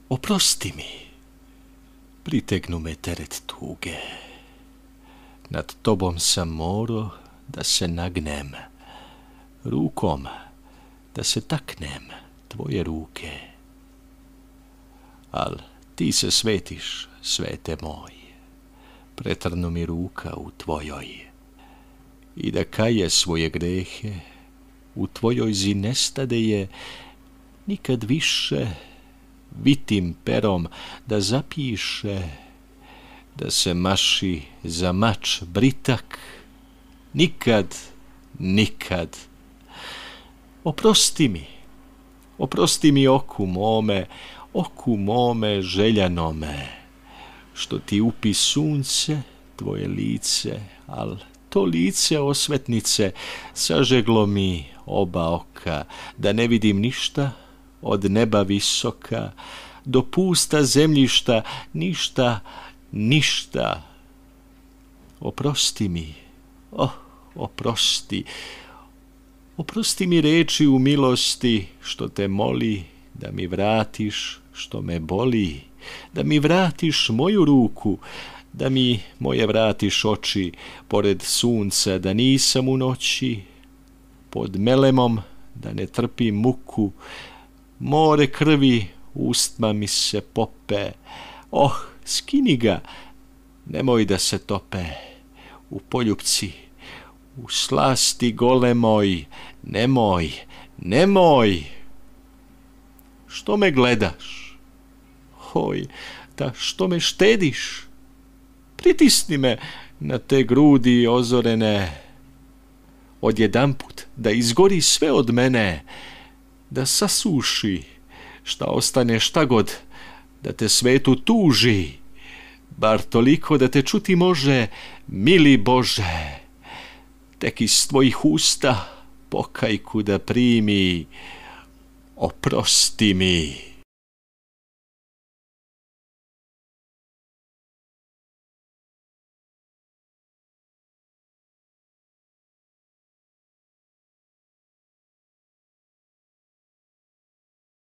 Oprosti mi, pritegnu me teret tuge. Nad tobom sam morao da se nagnem, rukom da se taknem tvoje ruke. Al ti se svetiš, svete moj, pretrnu mi ruka u tvojoj. I da kaje svoje grehe, u tvojoj zi nestade je nikad više, vitim perom da zapiše, da se maši za mač britak, nikad, nikad. Oprosti mi oku mome željanome, što ti upi sunce tvoje lice, al to lice osvetnice sažeglo mi oba oka, da ne vidim ništa od neba visoka, do pusta zemljišta ništa, ništa. Oprosti mi, oprosti mi reči u milosti, što te moli da mi vratiš što me boli, da mi vratiš moju ruku, da mi moje vratiš oči, pored sunca da nisam u noći, pod melemom da ne trpim muku, more krvi ustma mi se pope, skini ga, nemoj da se tope, u poljupci, u slasti golemoj, nemoj. Što me gledaš? Da što me štediš? Pritisni me na te grudi ozorene, odjedanput da izgori sve od mene, da sasuši šta ostane šta god, da te svetu tuži, bar toliko da te čuti može, mili Bože, tek iz tvojih usta pokajku da primi, oprosti mi.